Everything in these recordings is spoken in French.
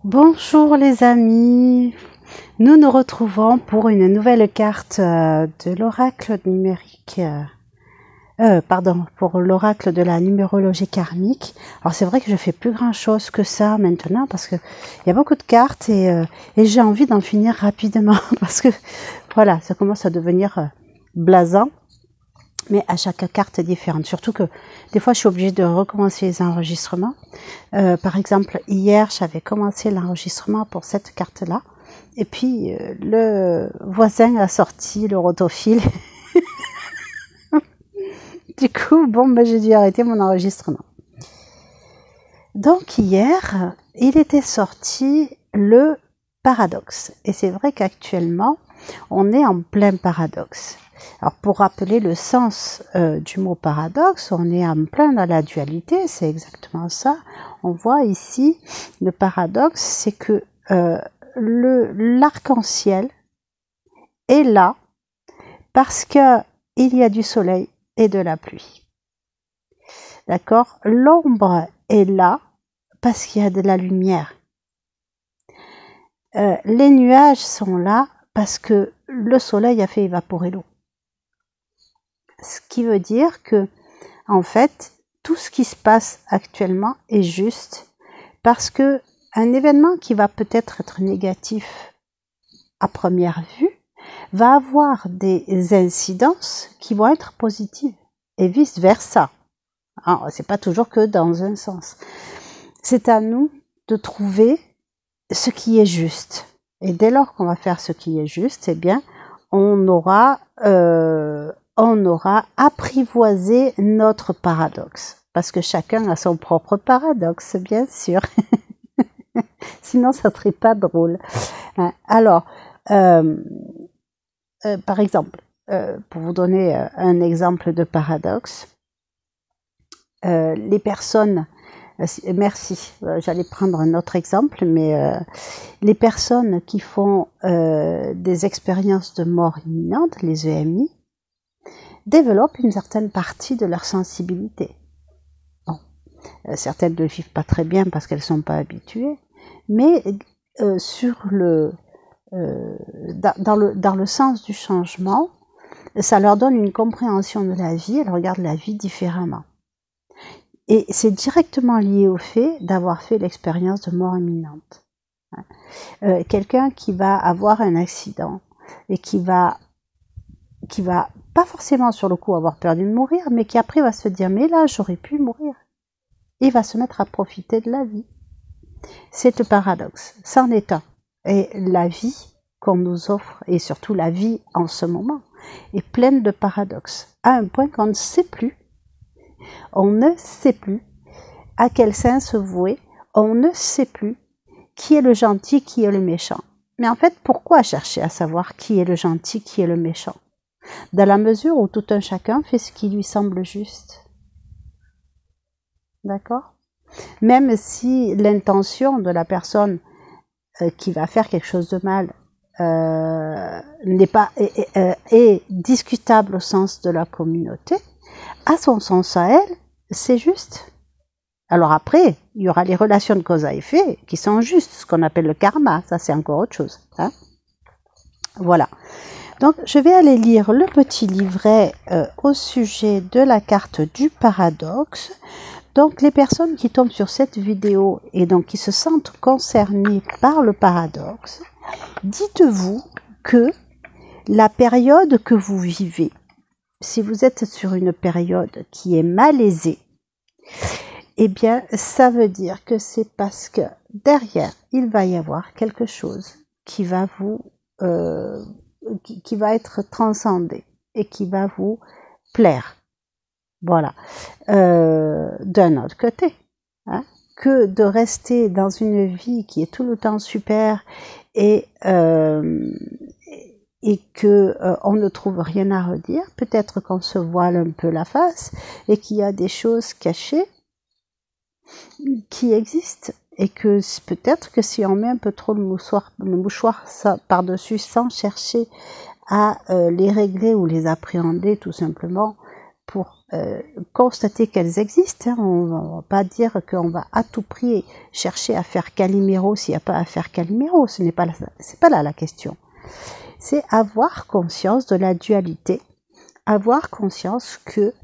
Bonjour les amis, nous nous retrouvons pour une nouvelle carte de l'oracle numérique, pour l'oracle de la numérologie karmique. Alors c'est vrai que je fais plus grand chose que ça maintenant parce que il y a beaucoup de cartes et j'ai envie d'en finir rapidement parce que voilà, ça commence à devenir blasant. Mais à chaque carte différente, surtout que des fois je suis obligée de recommencer les enregistrements. Par exemple, hier j'avais commencé l'enregistrement pour cette carte-là, et puis le voisin a sorti le rotophile. Du coup, j'ai dû arrêter mon enregistrement. Donc hier, il était sorti le paradoxe, et c'est vrai qu'actuellement, on est en plein paradoxe. Alors pour rappeler le sens du mot paradoxe, on est en plein dans la dualité, c'est exactement ça. On voit ici, le paradoxe, c'est que l'arc-en-ciel est là parce qu'il y a du soleil et de la pluie. D'accord? L'ombre est là parce qu'il y a de la lumière. Les nuages sont là parce que le soleil a fait évaporer l'eau. Ce qui veut dire que, en fait, tout ce qui se passe actuellement est juste parce que un événement qui va peut-être être négatif à première vue va avoir des incidences qui vont être positives et vice versa. C'est pas toujours que dans un sens. C'est à nous de trouver ce qui est juste. Et dès lors qu'on va faire ce qui est juste, eh bien, on aura apprivoisé notre paradoxe. Parce que chacun a son propre paradoxe, bien sûr. Sinon, ça serait pas drôle. Alors, par exemple, pour vous donner un exemple de paradoxe, les personnes, merci, j'allais prendre un autre exemple, mais les personnes qui font des expériences de mort imminente, les EMI, développent une certaine partie de leur sensibilité. Bon, certaines ne le vivent pas très bien parce qu'elles ne sont pas habituées, mais dans le sens du changement, ça leur donne une compréhension de la vie, elles regardent la vie différemment. Et c'est directement lié au fait d'avoir fait l'expérience de mort imminente. Quelqu'un qui va avoir un accident et qui va pas forcément sur le coup avoir peur de mourir, mais qui après va se dire mais là j'aurais pu mourir. Il va se mettre à profiter de la vie. C'est le paradoxe, c'en est un. Et la vie qu'on nous offre, et surtout la vie en ce moment, est pleine de paradoxes, à un point qu'on ne sait plus. On ne sait plus à quel sens se vouer, on ne sait plus qui est le gentil, qui est le méchant. Mais en fait, pourquoi chercher à savoir qui est le gentil, qui est le méchant? Dans la mesure où tout un chacun fait ce qui lui semble juste. D'accord? Même si l'intention de la personne qui va faire quelque chose de mal est discutable au sens de la communauté, à son sens à elle, c'est juste. Alors après, il y aura les relations de cause à effet qui sont justes, ce qu'on appelle le karma, ça c'est encore autre chose. Voilà. Donc je vais aller lire le petit livret au sujet de la carte du paradoxe. Donc les personnes qui tombent sur cette vidéo et donc qui se sentent concernées par le paradoxe, dites-vous que la période que vous vivez, si vous êtes sur une période qui est malaisée, eh bien, ça veut dire que c'est parce que derrière, il va y avoir quelque chose qui va qui va être transcendé et qui va vous plaire. Voilà. D'un autre côté, que de rester dans une vie qui est tout le temps super et que on ne trouve rien à redire, peut-être qu'on se voile un peu la face et qu'il y a des choses cachées qui existent et que peut-être que si on met un peu trop le mouchoir par-dessus sans chercher à les régler ou les appréhender tout simplement, pour constater qu'elles existent. Hein. On ne va pas dire qu'on va à tout prix chercher à faire Calimero s'il n'y a pas à faire Calimero. Ce n'est pas là la question. C'est avoir conscience de la dualité, avoir conscience que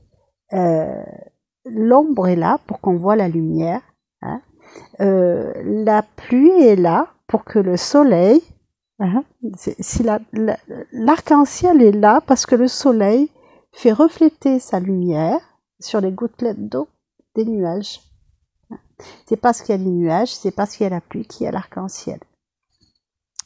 l'ombre est là pour qu'on voit la lumière. Hein. La pluie est là pour que le soleil, hein, si l'arc-en-ciel est là parce que le soleil fait refléter sa lumière sur les gouttelettes d'eau des nuages. C'est parce qu'il y a les nuages, c'est parce qu'il y a la pluie qu'il y a l'arc-en-ciel.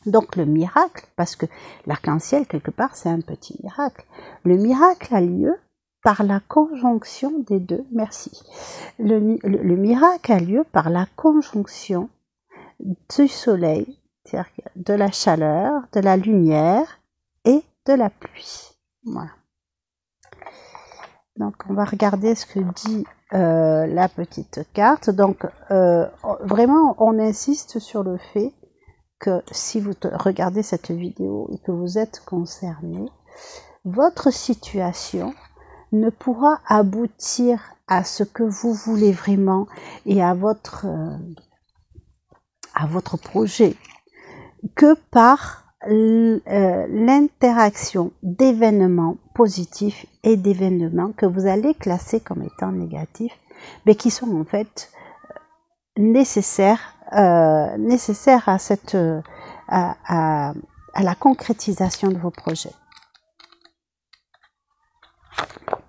Donc le miracle, parce que l'arc-en-ciel quelque part c'est un petit miracle, le miracle a lieu par la conjonction des deux, merci. Le miracle a lieu par la conjonction du soleil, c'est-à-dire de la chaleur, de la lumière et de la pluie. Voilà. Donc on va regarder ce que dit la petite carte. Donc vraiment on insiste sur le fait que si vous regardez cette vidéo et que vous êtes concerné, votre situation ne pourra aboutir à ce que vous voulez vraiment et à votre projet que par l'interaction d'événements positifs et d'événements que vous allez classer comme étant négatifs, mais qui sont en fait nécessaires à cette à la concrétisation de vos projets.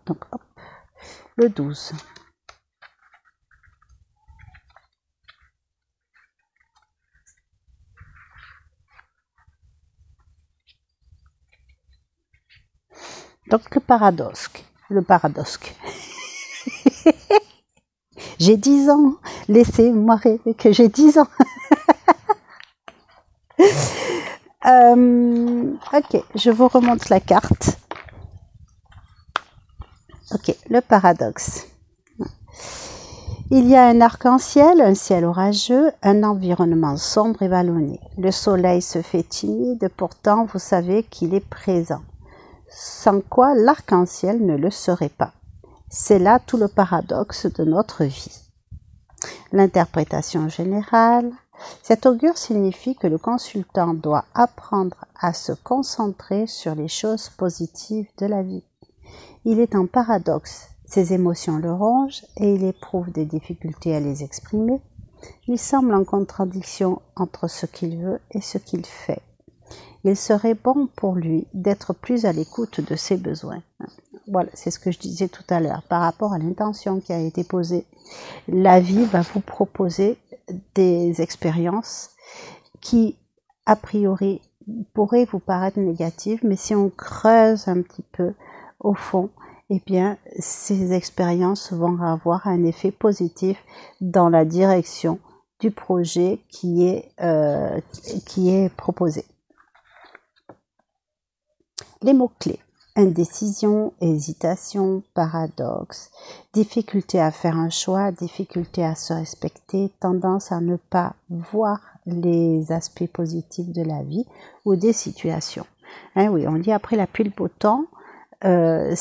Donc hop, le 12. Donc le paradoxe. J'ai 10 ans, laissez-moi rêver que j'ai 10 ans. Ok, je vous remonte la carte. Ok, le paradoxe. Il y a un arc-en-ciel, un ciel orageux, un environnement sombre et vallonné. Le soleil se fait timide, pourtant vous savez qu'il est présent. Sans quoi l'arc-en-ciel ne le serait pas. C'est là tout le paradoxe de notre vie. L'interprétation générale. Cet augure signifie que le consultant doit apprendre à se concentrer sur les choses positives de la vie. Il est en paradoxe. Ses émotions le rongent et il éprouve des difficultés à les exprimer. Il semble en contradiction entre ce qu'il veut et ce qu'il fait. Il serait bon pour lui d'être plus à l'écoute de ses besoins. Voilà, c'est ce que je disais tout à l'heure. Par rapport à l'intention qui a été posée, la vie va vous proposer des expériences qui, a priori, pourraient vous paraître négatives, mais si on creuse un petit peu au fond, eh bien, ces expériences vont avoir un effet positif dans la direction du projet qui est proposé. Les mots-clés: indécision, hésitation, paradoxe, difficulté à faire un choix, difficulté à se respecter, tendance à ne pas voir les aspects positifs de la vie ou des situations. Hein, oui, on dit après la pluie le beau temps, il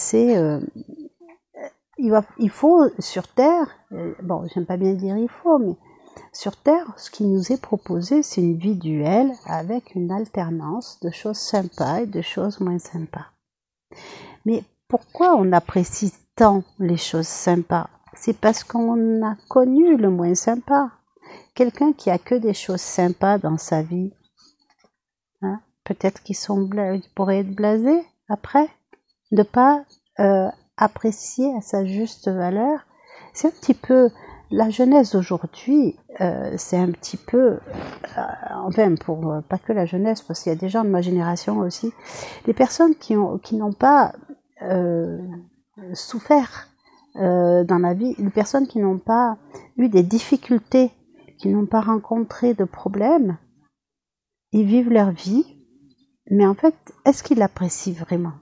faut sur Terre, bon, j'aime pas bien dire il faut, mais sur Terre, ce qui nous est proposé, c'est une vie duelle avec une alternance de choses sympas et de choses moins sympas. Mais pourquoi on apprécie tant les choses sympas? C'est parce qu'on a connu le moins sympa. Quelqu'un qui a que des choses sympas dans sa vie, hein, peut-être qu'il pourrait être blasé après, de ne pas apprécier à sa juste valeur. C'est un petit peu la jeunesse d'aujourd'hui, c'est un petit peu, enfin pour pas que la jeunesse, parce qu'il y a des gens de ma génération aussi, des personnes qui n'ont pas souffert dans la vie, des personnes qui n'ont pas eu des difficultés, qui n'ont pas rencontré de problèmes, ils vivent leur vie, mais en fait, est-ce qu'ils l'apprécient vraiment?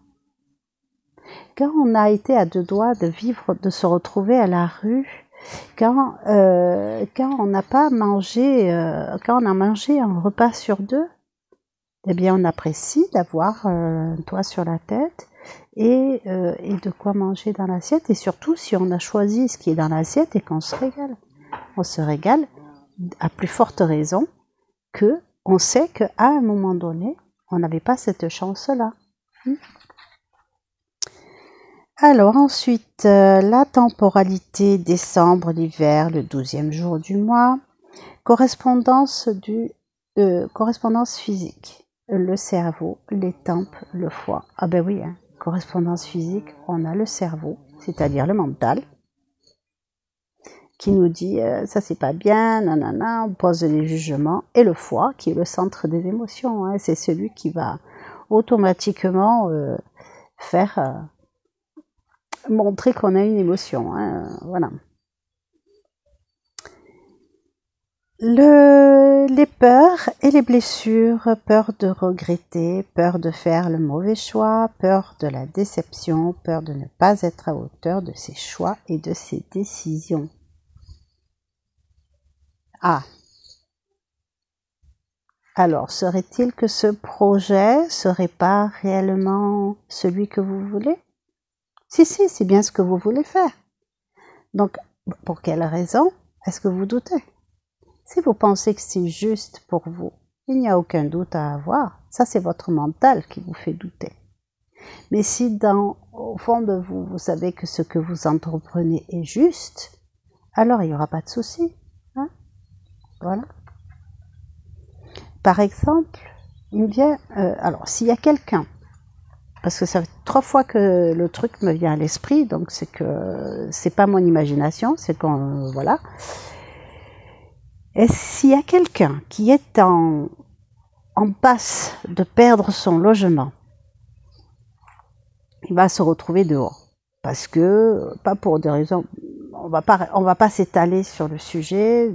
Quand on a été à 2 doigts de vivre, de se retrouver à la rue, quand on n'a pas mangé, quand on a mangé un repas sur 2, eh bien on apprécie d'avoir un toit sur la tête et de quoi manger dans l'assiette. Et surtout, si on a choisi ce qui est dans l'assiette et qu'on se régale. On se régale à plus forte raison que on sait qu'à un moment donné, on n'avait pas cette chance-là. Alors ensuite, la temporalité décembre, l'hiver, le 12e jour du mois, correspondance physique, le cerveau, les tempes, le foie. Ah ben oui, hein, correspondance physique, on a le cerveau, c'est-à-dire le mental, qui nous dit ça c'est pas bien, nanana, on pose des jugements, et le foie, qui est le centre des émotions, hein, c'est celui qui va automatiquement faire montrer qu'on a une émotion, hein, voilà. Les peurs et les blessures, peur de regretter, peur de faire le mauvais choix, peur de la déception, peur de ne pas être à hauteur de ses choix et de ses décisions. Ah. Alors, serait-il que ce projet serait pas réellement celui que vous voulez? Si, c'est bien ce que vous voulez faire. Donc, pour quelle raison est-ce que vous doutez? Si vous pensez que c'est juste pour vous, il n'y a aucun doute à avoir. Ça, c'est votre mental qui vous fait douter. Mais si au fond de vous, vous savez que ce que vous entreprenez est juste, alors il n'y aura pas de souci. Hein? Voilà. Par exemple, il me vient, alors s'il y a quelqu'un, parce que ça fait 3 fois que le truc me vient à l'esprit, donc c'est que c'est pas mon imagination, c'est qu'on voilà. Et s'il y a quelqu'un qui est en passe de perdre son logement, il va se retrouver dehors. Parce que, pas pour des raisons, on va pas s'étaler sur le sujet,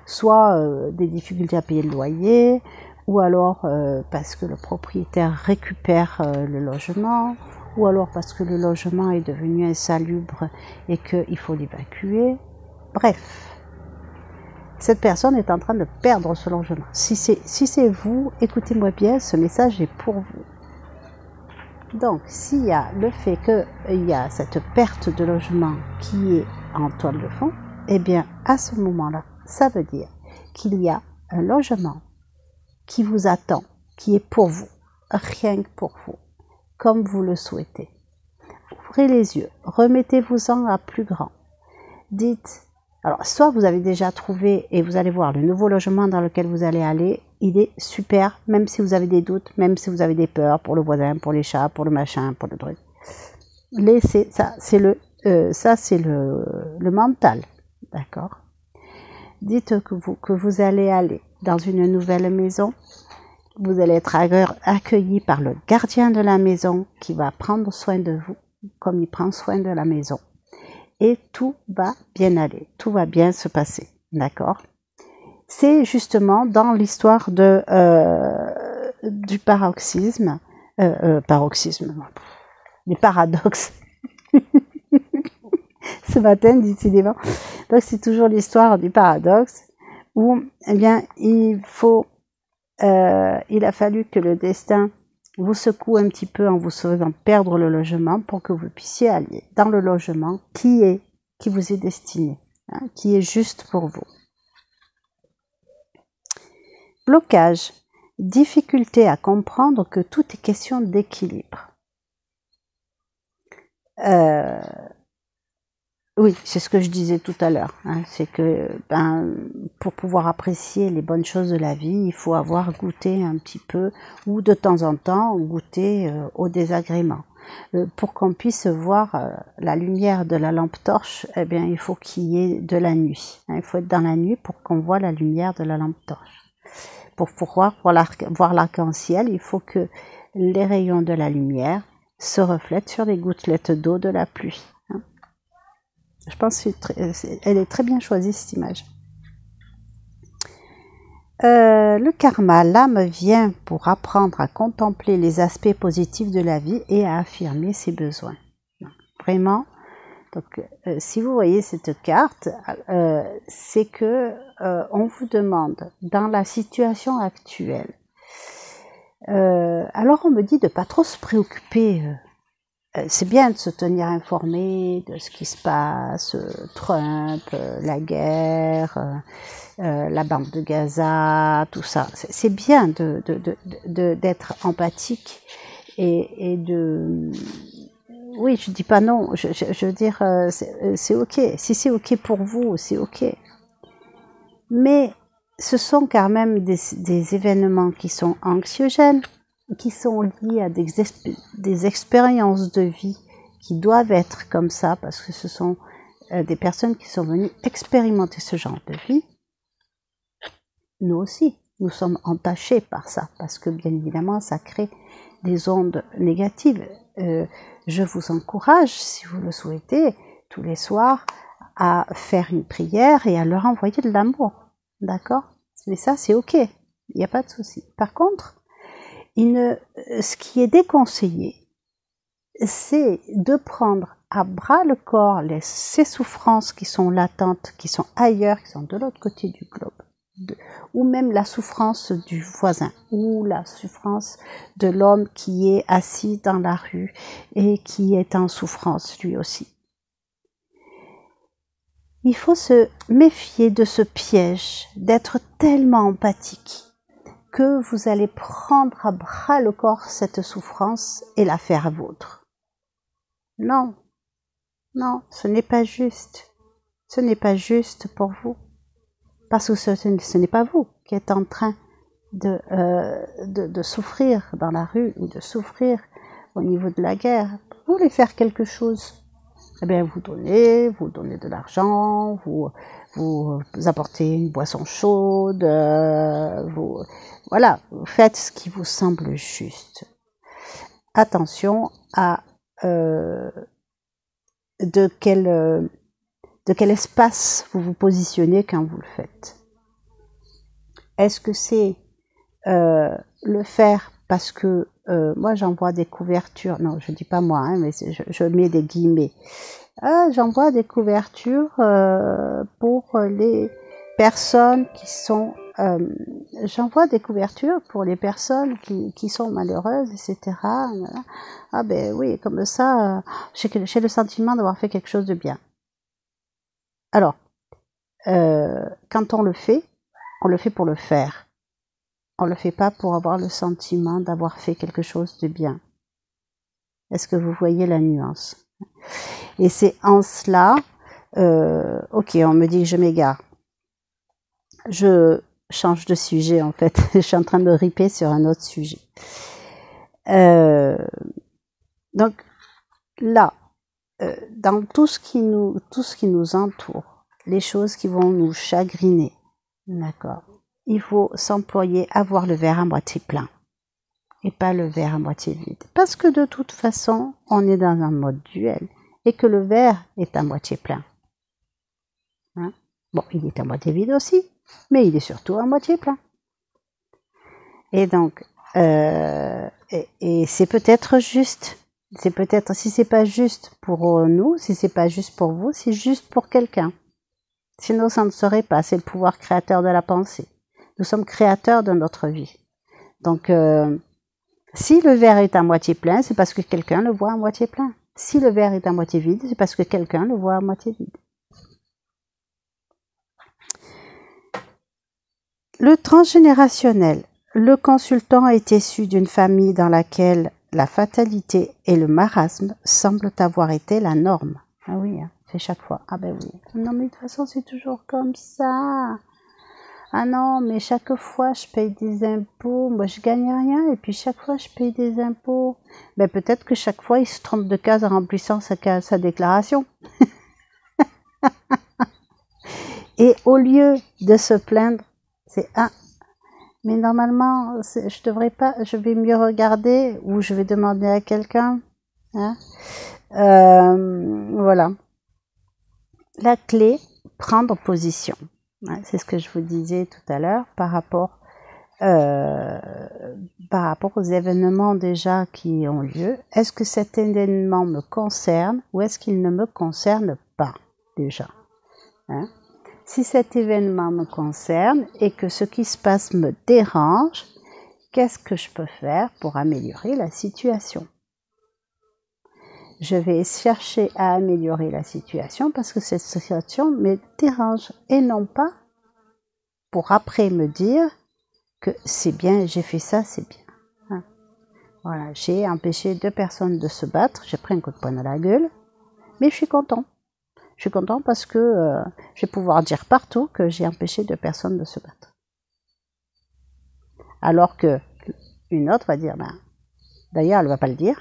soit des difficultés à payer le loyer, ou alors parce que le propriétaire récupère le logement, ou alors parce que le logement est devenu insalubre et qu'il faut l'évacuer. Bref, cette personne est en train de perdre ce logement. Si c'est vous, écoutez-moi bien, ce message est pour vous. Donc, s'il y a le fait qu'il y a cette perte de logement qui est en toile de fond, eh bien, à ce moment-là, ça veut dire qu'il y a un logement qui vous attend, qui est pour vous, rien que pour vous, comme vous le souhaitez. Ouvrez les yeux, remettez-vous-en à plus grand. Dites, alors, soit vous avez déjà trouvé et vous allez voir le nouveau logement dans lequel vous allez aller, il est super, même si vous avez des doutes, même si vous avez des peurs pour le voisin, pour les chats, pour le machin, pour le truc. Laissez, ça c'est le mental, d'accord. Dites que vous allez aller dans une nouvelle maison, vous allez être accueilli par le gardien de la maison qui va prendre soin de vous, comme il prend soin de la maison. Et tout va bien aller, tout va bien se passer, d'accord. C'est justement dans l'histoire du paroxysme, du paradoxe. Ce matin, décidément. Donc c'est toujours l'histoire du paradoxe où, eh bien, il a fallu que le destin vous secoue un petit peu en vous faisant perdre le logement pour que vous puissiez aller dans le logement qui vous est destiné, hein, qui est juste pour vous. Blocage, difficulté à comprendre que tout est question d'équilibre. Oui, c'est ce que je disais tout à l'heure, hein, c'est que pour pouvoir apprécier les bonnes choses de la vie, il faut avoir goûté un petit peu, ou de temps en temps goûter au désagrément. Pour qu'on puisse voir la lumière de la lampe torche, eh bien il faut qu'il y ait de la nuit. Hein, il faut être dans la nuit pour qu'on voit la lumière de la lampe torche. Pour pouvoir voir l'arc-en-ciel, il faut que les rayons de la lumière se reflètent sur les gouttelettes d'eau de la pluie. Hein. Je pense qu'elle est très bien choisie, cette image. Le karma, l'âme vient pour apprendre à contempler les aspects positifs de la vie et à affirmer ses besoins. Vraiment, donc, si vous voyez cette carte, c'est que on vous demande, dans la situation actuelle, alors on me dit de pas trop se préoccuper c'est bien de se tenir informé de ce qui se passe, Trump, la guerre, la bande de Gaza, tout ça. C'est bien d'être empathique et de... Oui, je dis pas non, je veux dire, c'est ok. Si c'est ok pour vous, c'est ok. Mais ce sont quand même des événements qui sont anxiogènes, qui sont liés à des expériences de vie qui doivent être comme ça, parce que ce sont des personnes qui sont venues expérimenter ce genre de vie. Nous aussi, nous sommes entachés par ça, parce que bien évidemment, ça crée des ondes négatives. Je vous encourage, si vous le souhaitez, tous les soirs, à faire une prière et à leur envoyer de l'amour. D'accord? Mais ça, c'est ok. Il n'y a pas de souci. Par contre, ce qui est déconseillé, c'est de prendre à bras le corps ces souffrances qui sont latentes, qui sont ailleurs, qui sont de l'autre côté du globe, ou même la souffrance du voisin, ou la souffrance de l'homme qui est assis dans la rue et qui est en souffrance lui aussi. Il faut se méfier de ce piège d'être tellement empathique que vous allez prendre à bras le corps cette souffrance et la faire vôtre. Non, non, ce n'est pas juste. Ce n'est pas juste pour vous. Parce que ce n'est pas vous qui êtes en train de souffrir dans la rue ou de souffrir au niveau de la guerre. Vous voulez faire quelque chose, eh bien vous donnez de l'argent, vous apportez une boisson chaude, voilà, vous faites ce qui vous semble juste. Attention à de quel espace vous vous positionnez quand vous le faites. Est-ce que c'est le faire parce que moi j'envoie des couvertures, non je dis pas moi, hein, mais je mets des guillemets, j'envoie des couvertures pour les personnes qui sont j'envoie des couvertures pour les personnes qui sont malheureuses, etc. Ah ben oui, comme ça, j'ai le sentiment d'avoir fait quelque chose de bien. Alors, quand on le fait pour le faire. On ne le fait pas pour avoir le sentiment d'avoir fait quelque chose de bien. Est-ce que vous voyez la nuance? Et c'est en cela, ok, on me dit que je m'égare. Je change de sujet en fait. Je suis en train de riper sur un autre sujet. Donc là, dans tout ce qui nous entoure, les choses qui vont nous chagriner, d'accord, il faut s'employer à voir le verre à moitié plein et pas le verre à moitié vide. Parce que de toute façon, on est dans un mode duel et que le verre est à moitié plein. Hein? Bon, il est à moitié vide aussi, mais il est surtout à moitié plein. Et donc, et c'est peut-être juste. C'est peut-être, si c'est pas juste pour nous, si c'est pas juste pour vous, c'est juste pour quelqu'un. Sinon, ça ne serait pas. C'est le pouvoir créateur de la pensée. Nous sommes créateurs de notre vie. Donc, si le verre est à moitié plein, c'est parce que quelqu'un le voit à moitié plein. Si le verre est à moitié vide, c'est parce que quelqu'un le voit à moitié vide. Le transgénérationnel. Le consultant est issu d'une famille dans laquelle la fatalité et le marasme semblent avoir été la norme. Ah oui, hein, c'est chaque fois. Ah ben oui. Non mais de toute façon, c'est toujours comme ça. Ah non, mais chaque fois je paye des impôts, moi je gagne rien et puis chaque fois je paye des impôts. Ben peut-être que chaque fois il se trompe de case en remplissant sa déclaration. Et au lieu de se plaindre, c'est mais normalement je devrais pas, je vais mieux regarder ou je vais demander à quelqu'un. Hein, voilà. La clé, prendre position. C'est ce que je vous disais tout à l'heure par rapport aux événements déjà qui ont lieu. Est-ce que cet événement me concerne ou est-ce qu'il ne me concerne pas déjà, hein? Si cet événement me concerne et que ce qui se passe me dérange, qu'est-ce que je peux faire pour améliorer la situation? je vais chercher à améliorer la situation parce que cette situation me dérange et non pas pour après me dire que c'est bien, j'ai fait ça, c'est bien. Voilà, j'ai empêché 2 personnes de se battre, j'ai pris un coup de poing dans la gueule, mais je suis content. Je suis content parce que je vais pouvoir dire partout que j'ai empêché 2 personnes de se battre. Alors que une autre va dire, ben, d'ailleurs elle ne va pas le dire,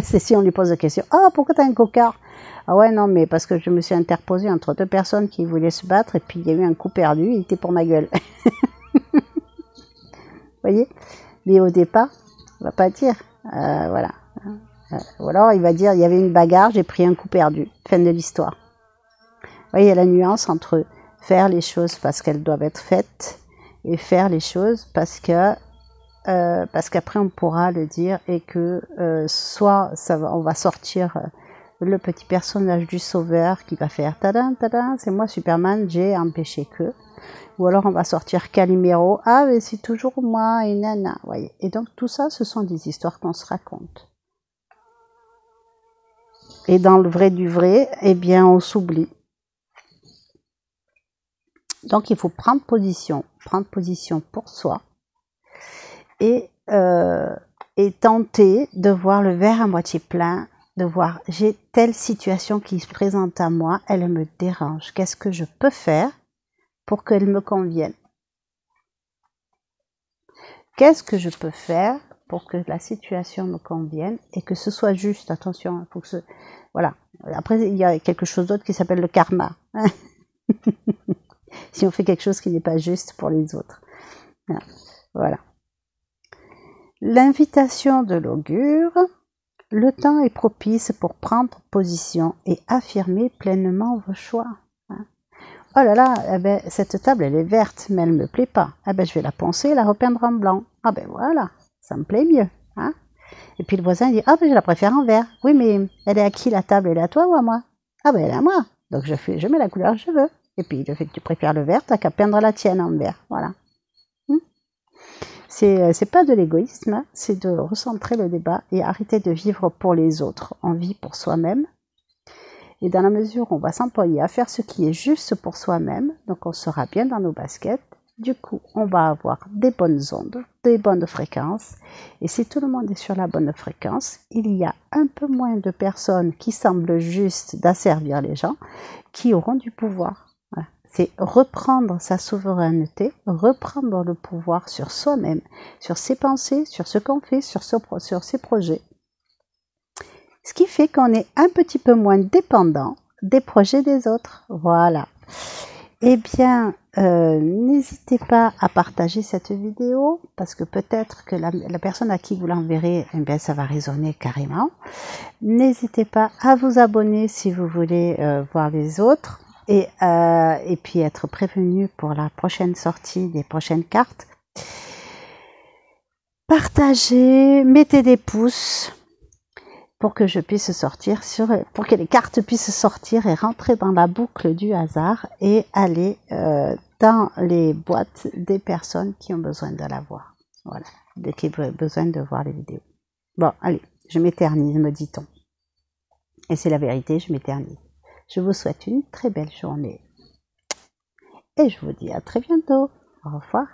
c'est si on lui pose la question, « Ah, pourquoi t'as un cocard ?» Ah ouais, non, mais parce que je me suis interposée entre 2 personnes qui voulaient se battre et puis il y a eu un coup perdu, il était pour ma gueule. Vous voyez? Mais au départ, on va pas dire, voilà. Ou alors il va dire, il y avait une bagarre, j'ai pris un coup perdu. Fin de l'histoire. Vous voyez, il y a la nuance entre faire les choses parce qu'elles doivent être faites et faire les choses parce qu'après on pourra le dire et que soit on va sortir le petit personnage du sauveur qui va faire tadam tadam, c'est moi Superman, j'ai empêché que, ou alors on va sortir Calimero, ah mais c'est toujours moi et nana, voyez. Et donc tout ça, ce sont des histoires qu'on se raconte. Et dans le vrai du vrai, eh bien on s'oublie. Donc il faut prendre position pour soi et tenter de voir le verre à moitié plein, de voir j'ai telle situation qui se présente à moi, elle me dérange, qu'est-ce que je peux faire pour qu'elle me convienne? Qu'est-ce que je peux faire pour que la situation me convienne et que ce soit juste? Attention, il faut que voilà. Après, il y a quelque chose d'autre qui s'appelle le karma. Si on fait quelque chose qui n'est pas juste pour les autres. Voilà. L'invitation de l'augure. Le temps est propice pour prendre position et affirmer pleinement vos choix. Oh là là, eh ben, cette table elle est verte, mais elle ne me plaît pas. Eh ben, je vais la poncer et la repeindre en blanc. Ah ben voilà, ça me plaît mieux. Hein. Et puis le voisin dit, ah ben je la préfère en vert. Oui, mais elle est à qui la table? Elle est à toi ou à moi? Ah ben elle est à moi. Donc je mets la couleur que je veux. Et puis le fait que tu préfères le vert, t'as qu'à peindre la tienne en vert. Voilà. C'est pas de l'égoïsme, hein, c'est de recentrer le débat et arrêter de vivre pour les autres. On vit pour soi-même. Et dans la mesure où on va s'employer à faire ce qui est juste pour soi-même, donc on sera bien dans nos baskets, du coup on va avoir des bonnes ondes, des bonnes fréquences, et si tout le monde est sur la bonne fréquence, il y a un peu moins de personnes qui semblent juste d'asservir les gens, qui auront du pouvoir. Voilà. C'est reprendre sa souveraineté, reprendre le pouvoir sur soi-même, sur ses pensées, sur ce qu'on fait, sur ses projets. Ce qui fait qu'on est un petit peu moins dépendant des projets des autres. Voilà. Eh bien, n'hésitez pas à partager cette vidéo parce que peut-être que la personne à qui vous l'enverrez, eh bien, ça va résonner carrément. N'hésitez pas à vous abonner si vous voulez voir les autres et puis être prévenu pour la prochaine sortie des prochaines cartes. Partagez, mettez des pouces pour que je puisse sortir pour que les cartes puissent sortir et rentrer dans la boucle du hasard et aller dans les boîtes des personnes qui ont besoin de la voir. Voilà, qui ont besoin de voir les vidéos. Bon, allez, je m'éternise, me dit-on. Et c'est la vérité, je m'éternise. Je vous souhaite une très belle journée. Et je vous dis à très bientôt. Au revoir.